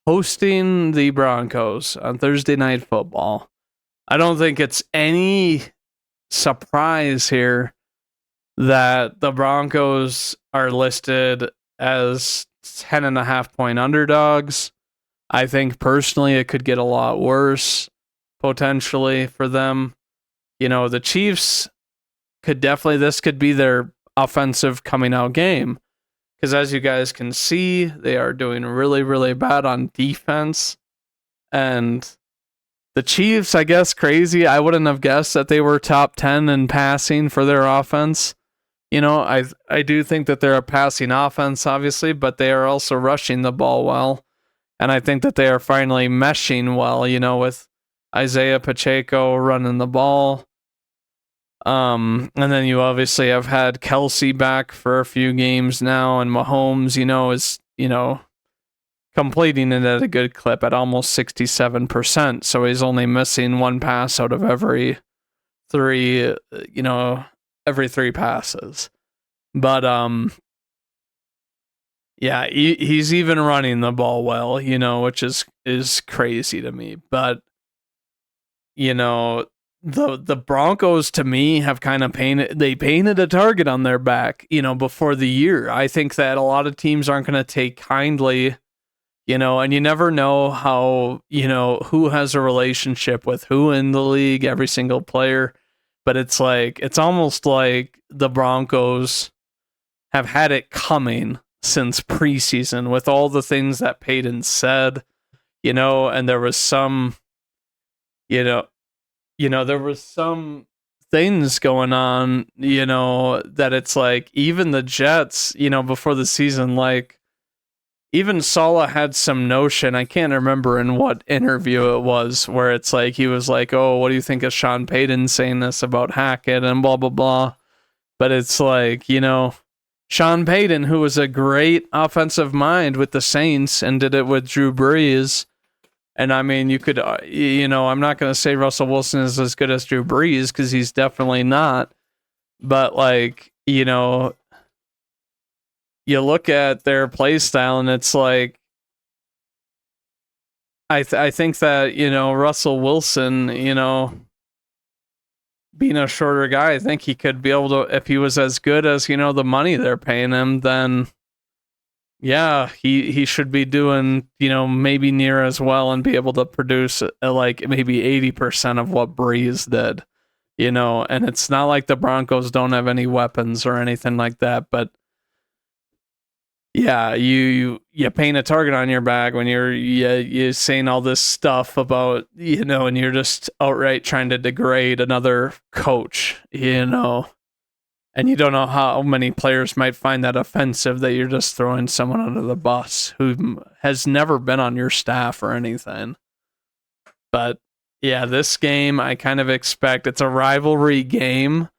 hosting the Broncos on Thursday Night Football. I don't think it's any surprise here that the Broncos are listed as 10.5-point underdogs. I think personally it could get a lot worse potentially for them. The Chiefs this could be their offensive coming out game. Because as you guys can see, they are doing really, really bad on defense. And the Chiefs, I guess, crazy. I wouldn't have guessed that they were top 10 in passing for their offense. I do think that they're a passing offense, obviously, but they are also rushing the ball well. And I think that they are finally meshing well, with Isaiah Pacheco running the ball. And then you obviously have had Kelsey back for a few games now, and Mahomes, is, completing it at a good clip at almost 67%. So he's only missing one pass out of every three passes. But, yeah, he's even running the ball well, which is crazy to me. But, the Broncos to me have kind of painted a target on their back, before the year. I think that a lot of teams aren't going to take kindly, and you never know how, who has a relationship with who in the league, every single player. But it's almost like the Broncos have had it coming since preseason with all the things that Peyton said, and there was some, there was some things going on, that it's like even the Jets, before the season, like even Saleh had some notion, I can't remember in what interview it was, where it's like, he was like, oh, what do you think of Sean Payton saying this about Hackett and blah, blah, blah. But it's like, Sean Payton, who was a great offensive mind with the Saints and did it with Drew Brees. And I mean, you could, I'm not going to say Russell Wilson is as good as Drew Brees because he's definitely not. But like, you look at their play style and it's like, I think that, Russell Wilson, being a shorter guy, I think he could be able to, if he was as good as, the money they're paying him, then yeah, he should be doing, maybe near as well and be able to produce like maybe 80% of what Breeze did, and it's not like the Broncos don't have any weapons or anything like that, but yeah, you paint a target on your back when you're saying all this stuff about, and you're just outright trying to degrade another coach, and you don't know how many players might find that offensive that you're just throwing someone under the bus who has never been on your staff or anything. But yeah, this game I kind of expect it's a rivalry game.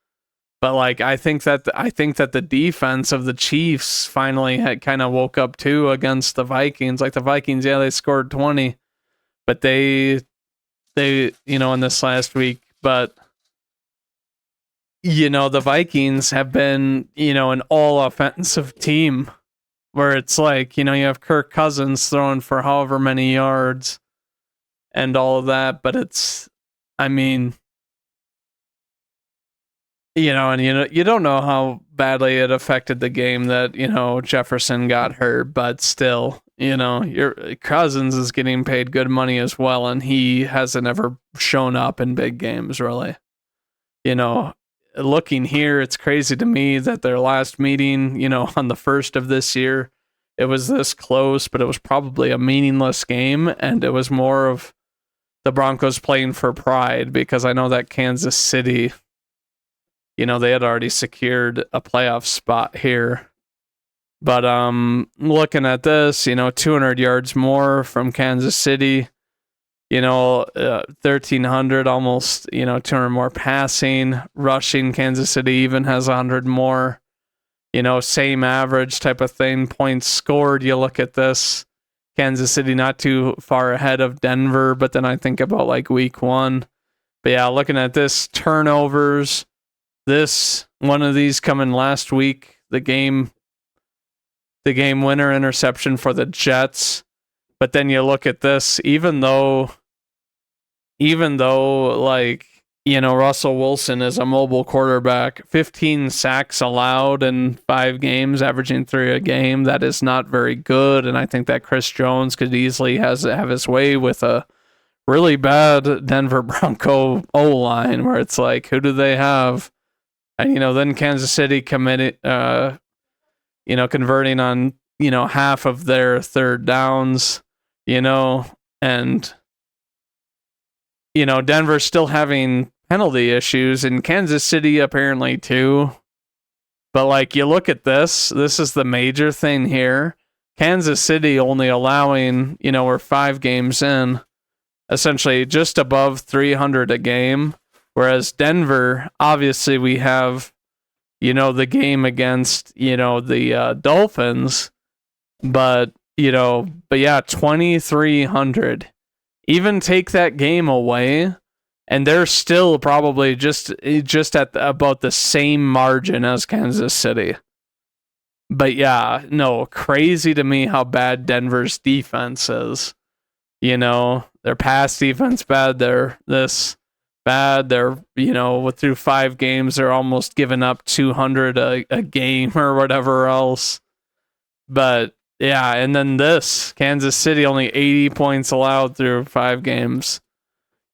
But like I think that the defense of the Chiefs finally had kind of woke up too against the Vikings. Like the Vikings, yeah, they scored 20, but they in this last week. But the Vikings have been an all offensive team where it's like you have Kirk Cousins throwing for however many yards and all of that. But it's, I mean. And you don't know how badly it affected the game that, Jefferson got hurt, but still, your Cousins is getting paid good money as well, and he hasn't ever shown up in big games, really. Looking here, it's crazy to me that their last meeting, on the 1st of this year, it was this close, but it was probably a meaningless game, and it was more of the Broncos playing for pride, because I know that Kansas City, they had already secured a playoff spot here. But looking at this, 200 yards more from Kansas City, 1,300, almost, 200 more passing. Rushing, Kansas City even has 100 more. Same average type of thing. Points scored, you look at this. Kansas City not too far ahead of Denver, but then I think about like week 1. But yeah, looking at this, turnovers. One of these coming last week, the game winner interception for the Jets. But then you look at this, even though like, Russell Wilson is a mobile quarterback, 15 sacks allowed in 5 games, averaging 3 a game. That is not very good. And I think that Chris Jones could easily have his way with a really bad Denver Bronco O-line, where it's like, who do they have? And, then Kansas City converting on, half of their third downs, and, Denver's still having penalty issues, and Kansas City apparently too. But like, you look at this is the major thing here. Kansas City only allowing, we're 5 games in, essentially just above 300 a game. Whereas Denver, obviously we have, the game against, the Dolphins, but yeah, 2,300. Even take that game away, and they're still probably just at about the same margin as Kansas City. But yeah, no, crazy to me how bad Denver's defense is. Their pass defense bad, they're this bad. They're, through 5 games, they're almost giving up 200 a game or whatever else. But yeah, and then this, Kansas City only 80 points allowed through 5 games.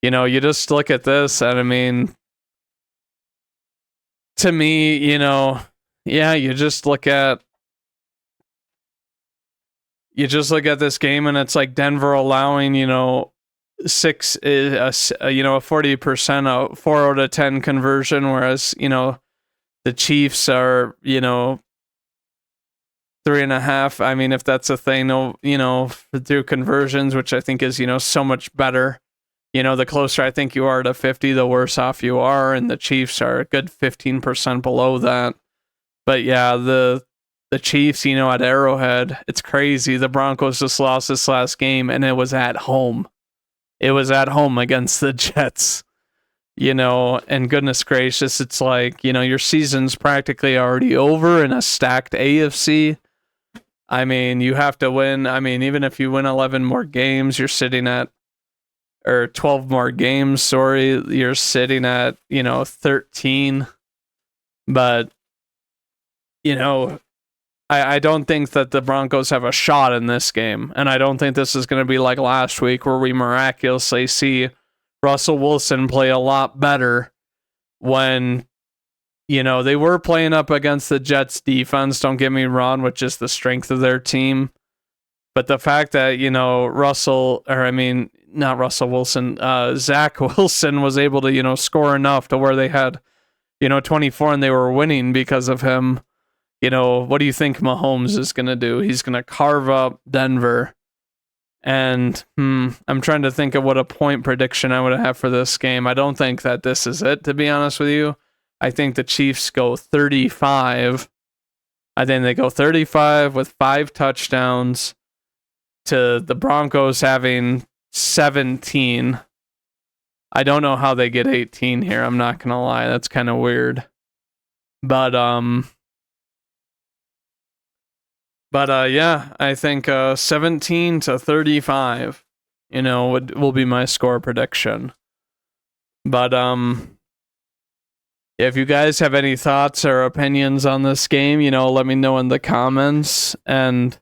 You just look at this, and I mean, to me, yeah, you just look at this game, and it's like Denver allowing, 6, a 40%, a 4 out of 10 conversion, whereas, the Chiefs are, 3.5. I mean, if that's a thing, through conversions, which I think is, so much better. The closer I think you are to 50, the worse off you are, and the Chiefs are a good 15% below that. But yeah, the Chiefs, at Arrowhead, it's crazy. The Broncos just lost this last game, and it was at home. It was at home against the Jets. And goodness gracious, it's like, your season's practically already over in a stacked AFC. I mean, you have to win. I mean, even if you win 11 more games, you're sitting at, or 12 more games, sorry, you're sitting at, 13. But, I don't think that the Broncos have a shot in this game. And I don't think this is going to be like last week where we miraculously see Russell Wilson play a lot better when, they were playing up against the Jets defense, don't get me wrong, which is the strength of their team. But the fact that, not Russell Wilson, Zach Wilson was able to, score enough to where they had, 24 and they were winning because of him. What do you think Mahomes is going to do? He's going to carve up Denver. And I'm trying to think of what a point prediction I would have for this game. I don't think that this is it, to be honest with you. I think the Chiefs go 35. I think they go 35 with 5 touchdowns to the Broncos having 17. I don't know how they get 18 here. I'm not going to lie. That's kind of weird. But yeah, I think 17 to 35, will be my score prediction. But if you guys have any thoughts or opinions on this game, let me know in the comments. And